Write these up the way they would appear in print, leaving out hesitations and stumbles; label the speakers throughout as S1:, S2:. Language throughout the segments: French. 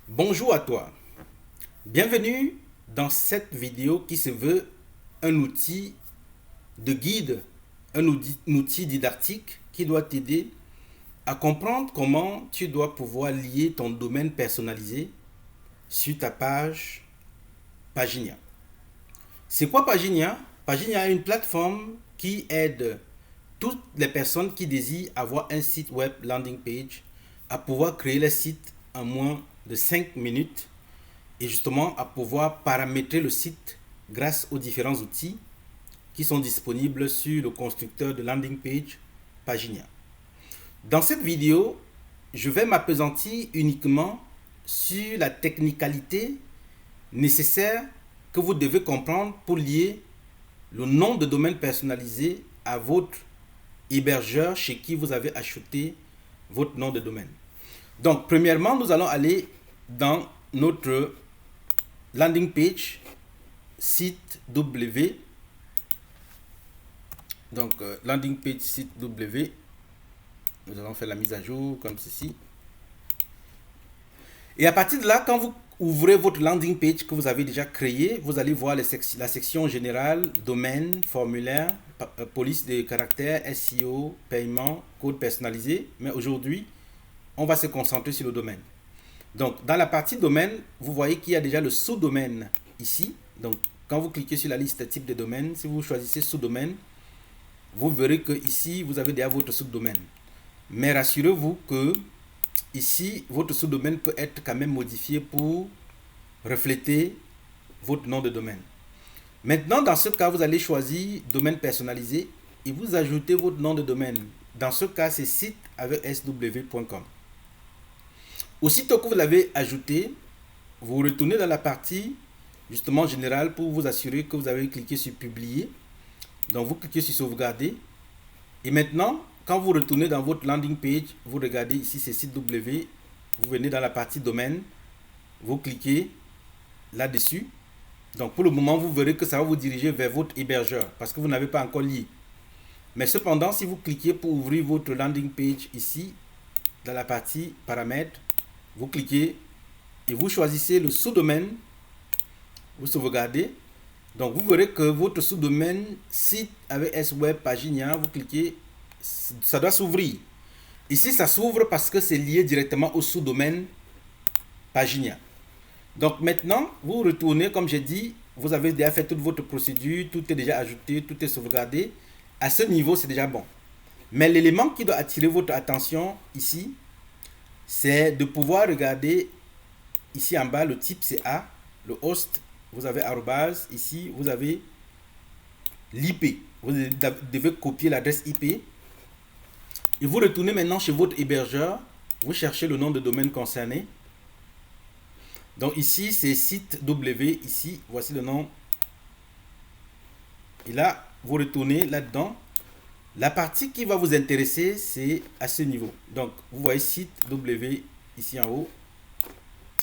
S1: Bonjour à toi. Bienvenue dans cette vidéo qui se veut un outil de guide, un outil didactique qui doit t'aider à comprendre comment tu dois pouvoir lier ton domaine personnalisé sur ta page Paginia. C'est quoi Paginia? Paginia est une plateforme qui aide toutes les personnes qui désirent avoir un site web landing page à pouvoir créer le site en moins de 5 minutes et justement à pouvoir paramétrer le site grâce aux différents outils qui sont disponibles sur le constructeur de landing page Paginia. Dans cette vidéo, je vais m'appesantir uniquement sur la technicalité nécessaire que vous devez comprendre pour lier le nom de domaine personnalisé à votre hébergeur chez qui vous avez acheté votre nom de domaine. Donc, premièrement, nous allons aller dans notre landing page site W. Donc, landing page site W. Nous allons faire la mise à jour comme ceci. Et à partir de là, quand vous ouvrez votre landing page que vous avez déjà créé, vous allez voir la section générale, domaine, formulaire, police de caractère, SEO, paiement, code personnalisé. Mais aujourd'hui, on va se concentrer sur le domaine. Donc, dans la partie domaine, vous voyez qu'il y a déjà le sous-domaine ici. Donc, quand vous cliquez sur la liste type de domaine, si vous choisissez sous-domaine, vous verrez que ici, vous avez déjà votre sous-domaine. Mais rassurez-vous que ici, votre sous-domaine peut être quand même modifié pour refléter votre nom de domaine. Maintenant, dans ce cas, vous allez choisir domaine personnalisé et vous ajoutez votre nom de domaine. Dans ce cas, c'est site avec sw.com. Aussitôt que vous l'avez ajouté, vous retournez dans la partie justement générale pour vous assurer que vous avez cliqué sur publier. Donc vous cliquez sur sauvegarder. Et maintenant, quand vous retournez dans votre landing page, vous regardez ici c'est site W. Vous venez dans la partie domaine, vous cliquez là-dessus. Donc pour le moment, vous verrez que ça va vous diriger vers votre hébergeur parce que vous n'avez pas encore lié. Mais cependant, si vous cliquez pour ouvrir votre landing page ici, dans la partie paramètres, vous cliquez et vous choisissez le sous-domaine, vous sauvegardez. Donc vous verrez que votre sous-domaine site avec S-Web Paginia, vous cliquez, ça doit s'ouvrir. Ici, ça s'ouvre parce que c'est lié directement au sous-domaine Paginia. Donc maintenant, vous retournez, comme j'ai dit, vous avez déjà fait toute votre procédure, tout est déjà ajouté, tout est sauvegardé. À ce niveau, c'est déjà bon. Mais l'élément qui doit attirer votre attention ici, c'est de pouvoir regarder ici en bas, le type c'est A, le host, vous avez arrobase, ici vous avez l'IP. Vous devez copier l'adresse IP et vous retournez maintenant chez votre hébergeur, vous cherchez le nom de domaine concerné. Donc ici c'est site W, ici voici le nom. Et là, vous retournez là-dedans. La partie qui va vous intéresser, c'est à ce niveau. Donc, vous voyez site W ici en haut.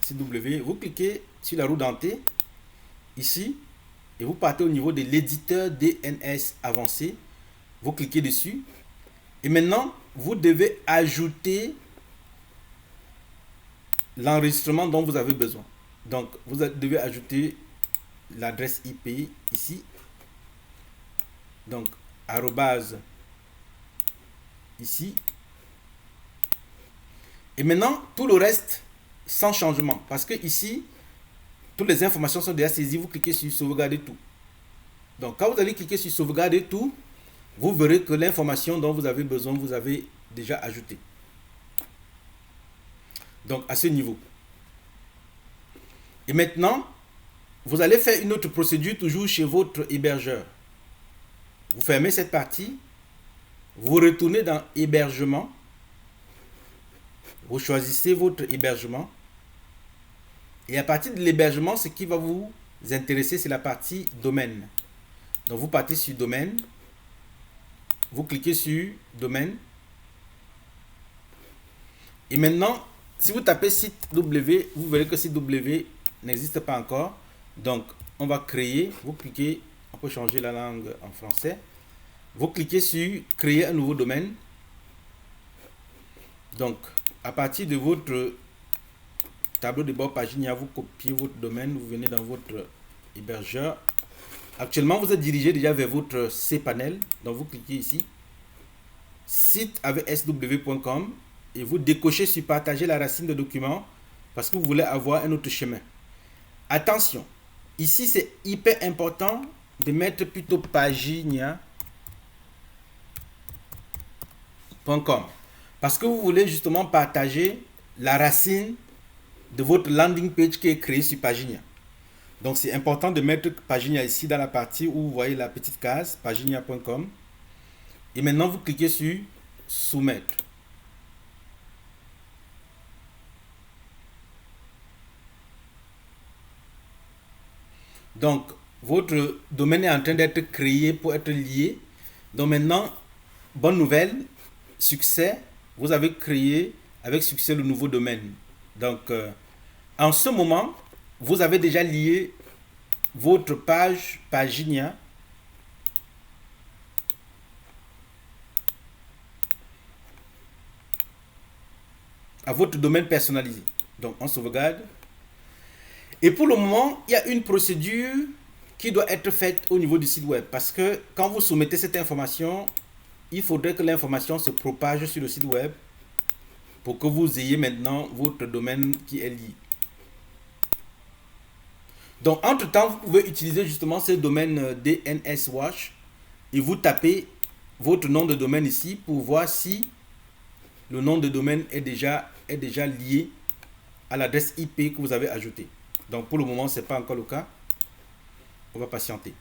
S1: Site W, vous cliquez sur la roue dentée ici et vous partez au niveau de l'éditeur DNS avancé. Vous cliquez dessus et maintenant, vous devez ajouter l'enregistrement dont vous avez besoin. Donc, vous devez ajouter l'adresse IP ici. Donc, arrobase ici. Et maintenant, tout le reste sans changement. Parce que ici, toutes les informations sont déjà saisies. Vous cliquez sur sauvegarder tout. Donc, quand vous allez cliquer sur sauvegarder tout, vous verrez que l'information dont vous avez besoin, vous avez déjà ajouté. Donc, à ce niveau. Et maintenant, vous allez faire une autre procédure toujours chez votre hébergeur. Vous fermez cette partie. Vous retournez dans hébergement. Vous choisissez votre hébergement. Et à partir de l'hébergement, ce qui va vous intéresser, c'est la partie domaine. Donc vous partez sur domaine. Vous cliquez sur domaine. Et maintenant, si vous tapez site W, vous verrez que site W n'existe pas encore. Donc on va créer. Vous cliquez, on peut changer la langue en français. Vous cliquez sur créer un nouveau domaine. Donc à partir de votre tableau de bord Paginia, vous copiez votre domaine, vous venez dans votre hébergeur. Actuellement, vous êtes dirigé déjà vers votre cPanel. Donc, vous cliquez ici, site avec sw.com et vous décochez sur partager la racine de documents parce que vous voulez avoir un autre chemin. Attention, ici, c'est hyper important de mettre plutôt paginia.com parce que vous voulez justement partager la racine de votre landing page qui est créée sur Paginia. Donc, c'est important de mettre Paginia ici dans la partie où vous voyez la petite case, paginia.com. Et maintenant, vous cliquez sur soumettre. Donc, votre domaine est en train d'être créé pour être lié. Donc maintenant, bonne nouvelle, succès, vous avez créé avec succès le nouveau domaine. Donc, en ce moment, vous avez déjà lié votre page Paginia à votre domaine personnalisé. Donc, on sauvegarde. Et pour le moment, il y a une procédure qui doit être faite au niveau du site web. Parce que quand vous soumettez cette information, il faudrait que l'information se propage sur le site web pour que vous ayez maintenant votre domaine qui est lié. Donc, entre-temps, vous pouvez utiliser justement ce domaine DNS Watch et vous tapez votre nom de domaine ici pour voir si le nom de domaine est déjà lié à l'adresse IP que vous avez ajoutée. Donc, pour le moment, ce n'est pas encore le cas. On va patienter.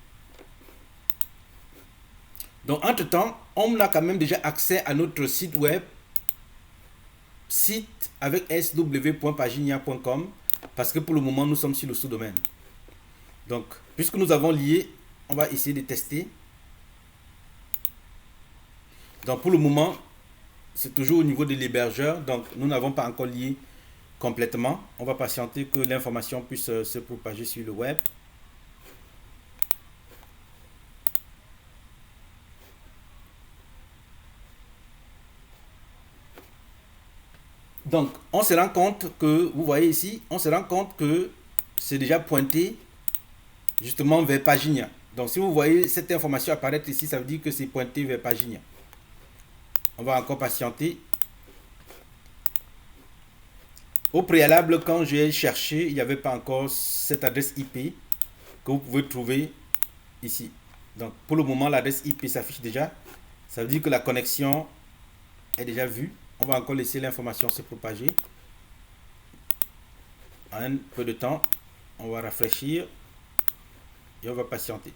S1: Donc, entre-temps, on a quand même déjà accès à notre site web, site avec sw.paginia.com, parce que pour le moment, nous sommes sur le sous-domaine. Donc, puisque nous avons lié, on va essayer de tester. Donc, pour le moment, c'est toujours au niveau de l'hébergeur. Donc, nous n'avons pas encore lié complètement. On va patienter que l'information puisse se propager sur le web. Donc, on se rend compte que, vous voyez ici, on se rend compte que c'est déjà pointé justement vers Paginia. Donc, si vous voyez cette information apparaître ici, ça veut dire que c'est pointé vers Paginia. On va encore patienter. Au préalable, quand j'ai cherché, il n'y avait pas encore cette adresse IP que vous pouvez trouver ici. Donc, pour le moment, l'adresse IP s'affiche déjà. Ça veut dire que la connexion est déjà vue. On va encore laisser l'information se propager. En un peu de temps, on va rafraîchir et on va patienter.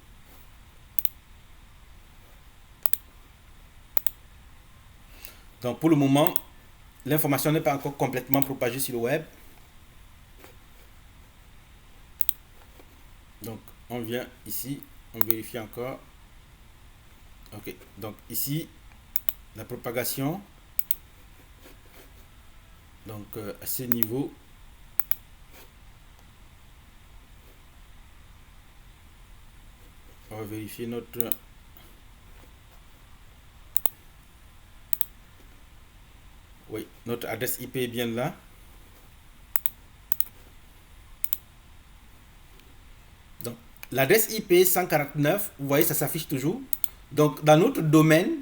S1: Donc, pour le moment, l'information n'est pas encore complètement propagée sur le web. Donc, on vient ici, on vérifie encore. Ok, donc ici, la propagation. Donc, à ce niveau, on va vérifier notre... Oui, notre adresse IP est bien là. Donc, l'adresse IP 149, vous voyez, ça s'affiche toujours. Donc, dans notre domaine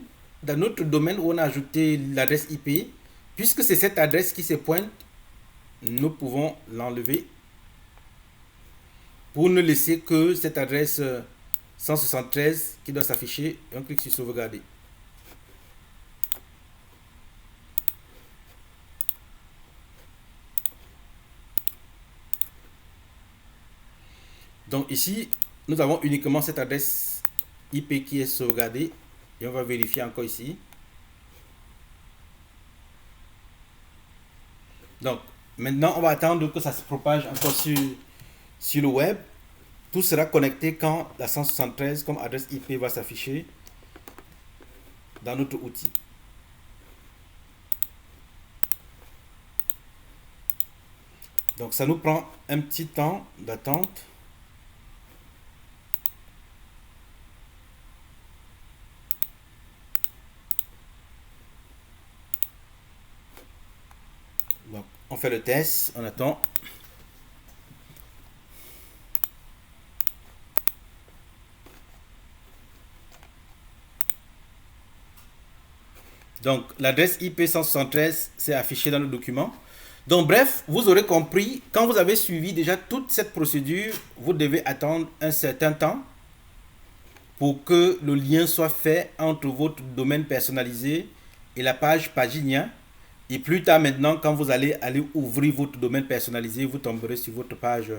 S1: où on a ajouté l'adresse IP, puisque c'est cette adresse qui se pointe, nous pouvons l'enlever pour ne laisser que cette adresse 173 qui doit s'afficher. On clique sur sauvegarder. Donc ici, nous avons uniquement cette adresse IP qui est sauvegardée et on va vérifier encore ici. Donc maintenant, on va attendre que ça se propage encore sur le web. Tout sera connecté quand la 173 comme adresse IP va s'afficher dans notre outil. Donc ça nous prend un petit temps d'attente. Donc on fait le test, on attend. Donc, l'adresse IP 173, c'est affiché dans le document. Donc, bref, vous aurez compris, quand vous avez suivi déjà toute cette procédure, vous devez attendre un certain temps pour que le lien soit fait entre votre domaine personnalisé et la page Paginia. Et plus tard maintenant, quand vous allez ouvrir votre domaine personnalisé, vous tomberez sur votre page,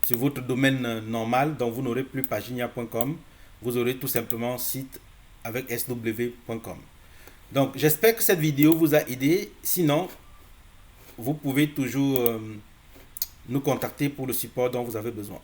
S1: sur votre domaine normal, donc vous n'aurez plus paginia.com, vous aurez tout simplement site avec sw.com. Donc j'espère que cette vidéo vous a aidé. Sinon, vous pouvez toujours nous contacter pour le support dont vous avez besoin.